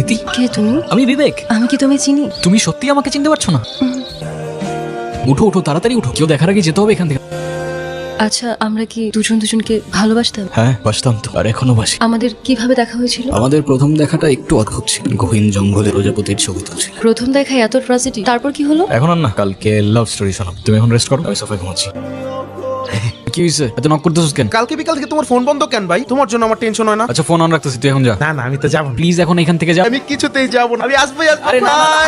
অদিতি, কে তুমি? আমি বিবেক। আমি কি তুমি চিনি? তুমি সত্যি আমাকে চিনতে পারছো না? উঠো উঠো, তাড়াতাড়ি উঠো, কেউ দেখার আগে যেতে হবে এখান থেকে। আচ্ছা, আমরা কি দুজন দুজনকে ভালোবাসতাম? হ্যাঁ, বাসতাম তো, আর এখনো বাসি। আমাদের কিভাবে দেখা হয়েছিল? আমাদের প্রথম দেখাটা একটু অদ্ভুত ছিল। গহীন জঙ্গলে প্রজাপতির ছবি তুলছিল। প্রথম দেখায় এত ট্র্যাজেডি, তারপর কি হলো? এখন আর না, কালকে লাভ স্টোরি শোনাম। তুমি এখন রেস্ট করো, আমি সোফায় ঘুমাচ্ছি। কি হয়েছে? এত নক করতেছিস কেন? কালকে বিকাল থেকে তোমার ফোন বন্ধ কেন ভাই? তোমার জন্য আমার টেনশন হয় না? আচ্ছা, ফোন অন রাখতেছি, তুই এখন যা। না না, আমি তো যাবো না। প্লিজ এখন এখান থেকে যা। আমি কিছুতেই যাবো না, আমি আসবোই আসবো। আরে না না, না।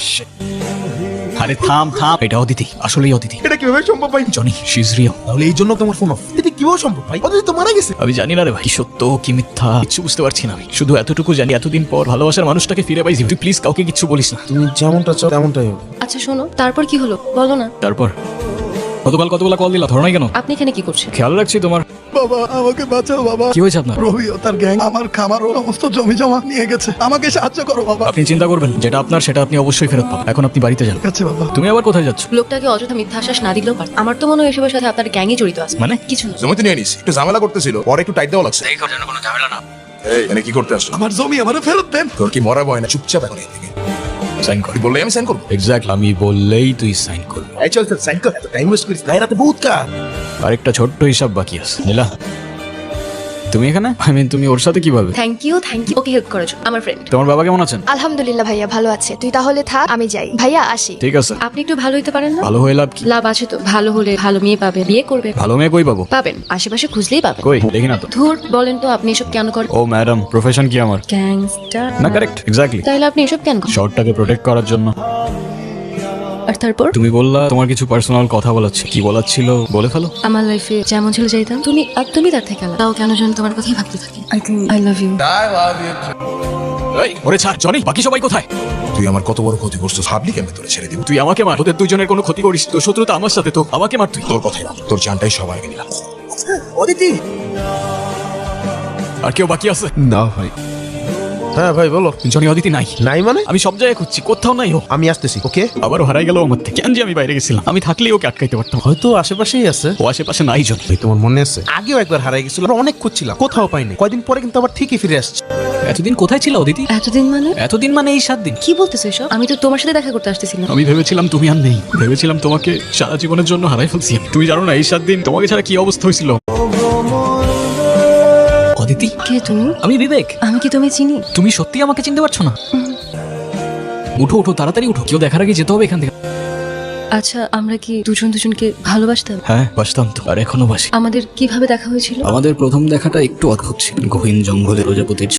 আরে থাম থাম, এটা অদিতি, আসলেই অদিতি। এটা কিভাবে সম্ভব ভাই? Johnny, she is real. তাহলে এই জন্য তোমার ফোন অফ? এটা কিভাবে সম্ভব ভাই? অদিতি তো মারা গেছে। আমি জানি না রে ভাই, কি সত্য কি মিথ্যা কিছু বুঝতে পারছি না। আমি শুধু এতটুকু জানি, এতদিন পর ভালোবাসার মানুষটাকে ফিরে পাইছি। তুই প্লিজ কাউকে কিছু বলিস না। তুমি যেমনটা চাও তেমনটাই হবে। আচ্ছা শোনো, তারপর কি হলো বলো না। তারপর গতকাল কতগুলা কল দিলা, ধরো নাই কেন? আপনি এখানে কি করছেন? খেয়াল রাখছি তোমার। বাবা, আমাকে বাঁচাও বাবা। কি হয়েছে আপনার? রবি ও তার গ্যাং আমার খামার ও সমস্ত জমি জমা নিয়ে গেছে, আমাকে সাহায্য করো বাবা। আপনি চিন্তা করবেন, যেটা আপনার সেটা আপনি অবশ্যই ফেরত পাবেন। এখন আপনি বাড়িতে যান। ঠিক আছে বাবা। তুমি আবার কোথায় যাচ্ছ? লোকটাকে অযথা মিথ্যা আশ্বাস না দিলেও পারত। আমার তো মনে হয় এসবের সাথে আপনার গ্যাংয়ে জড়িত আছে। মানে? কিছু না। জমিতে নিয়ে নিস, একটু ঝামেলা করতেছিল, পরে একটু টাইট দেওয়া লাগছে। কোনো ঝামেলা না। এই এনে কি করতে আসছো? আমার জমি আমারে ফেরত দেন। তোর কি মরা ভয় না? চুপচাপ এখন এখান থেকে সাইন কর। তুই বললেই আমি সাইন করবো। এক্স্যাক্টলি, আমি বললেই তুই সাইন করবি। এই চল চল, সাইন কর। এত টাইম ওয়েস্ট করিস না, রাতে বহুত কাজ। আরেকটা ছোট্ট হিসাব বাকি আছে। নীলা, তুমি এখানে? তুমি ওর সাথে কিভাবে? থ্যাংক ইউ ওকে হেল্প করার জন্য। আমার ফ্রেন্ড। তোমার বাবা কেমন আছেন? আলহামদুলিল্লাহ ভাইয়া ভালো আছে। তুই তাহলে থাক, আমি যাই। ভাইয়া আসি। ঠিক আছে। আপনি একটু ভালো হইতে পারেন না? ভালো হয়ে লাভ কি? লাভ আছে তো, ভালো হলে ভালো মেয়ে পাবে, বিয়ে করবে। ভালো মেয়ে কই পাবো? পাবেন, আশেপাশে খুঁজলেই পাবেন। কই দেখি না তো। ধুর, বলেন তো আপনি এসব কেন করেন? ও ম্যাডাম, প্রফেশন কি আমার? গ্যাংস্টার না, কারেক্ট, এক্স্যাক্টলি। তাহলে আপনি এসব কেন করেন? শর্টটাকে প্রোটেক্ট করার জন্য। আর তারপর তুমি বললা তোমার কিছু পার্সোনাল কথা বলার ছিল। কি বলার ছিল বলে ফেলো। আমার লাইফে যেমন ছিল চাইতাম তুমি আর তুমি তার থেকে আলাদা। তাও কেন যেন তোমার কথাই ভাবতে থাকি। I think I love you. এই, ওরে ছাড় জনি, বাকি সবাই কোথায়? তুই আমার কত বড় ক্ষতি করছিস, ভাবলি কেমন তোরে ছেড়ে দিব? তুই আমাকে মার, ওদের দুজনের কোনো ক্ষতি করিস। তোর শত্রুতা আমার সাথে, তো আমাকে মার তুই। তোর কথাই না, তোর জানটাই সবার আগে নিলাম। অদিতি। আর কেউ বাকি আছে? না ভাই। হ্যাঁ ভাই বলো। জনি, অদিতি নাই। নাই মানে? আমি সব জায়গায় খুঁজছি, কোথাও নাই ও। আমি আসতেছি, ওকে? আবারও হারাই গেল আমার থেকে। কেন যে আমি বাইরে গেছিলাম, আমি থাকলেই ওকে আটকাইতে পারতাম। হয়তো আশেপাশেই আছে। ও আশেপাশে নাই জনি। ভাই তোমার মনে আছে আগেও একবার হারাই গেছিল, আমরা অনেক খুঁজছিলাম, কোথাও পাইনি। কয়দিন পরে কিন্তু আবার ঠিকই ফিরে আসছে। এতদিন কোথায় ছিল অদিতি? এতদিন মানে? এতদিন মানে এই 7 দিন। কি বলতেছো এসব? আমি তো তোমার সাথে দেখা করতে আসতেছিলাম। আমি ভেবেছিলাম তুমি আর নেই, ভেবেছিলাম তোমাকে সারা জীবনের জন্য হারাই ফেলছি। তুমি জানো না এই 7 দিন তোমাকে ছাড়া কি অবস্থা হয়েছিল। অদিতি, কে তুমি? আমি বিবেক। আমি কি তুমি চিনি? তুমি সত্যি আমাকে চিনতে পারছো না? উঠো উঠো, তাড়াতাড়ি উঠো, কেউ দেখার আগে যেতে হবে এখান থেকে। আচ্ছা, আমরা কি দুজন দুজনকে ভালোবাসতাম? হ্যাঁ, বাসতাম তো, আর এখনো বাসি। আমাদের কিভাবে দেখা হয়েছিল? আমাদের প্রথম দেখাটা একটু অদ্ভুত ছিল। গহীন জঙ্গলে প্রজাপতির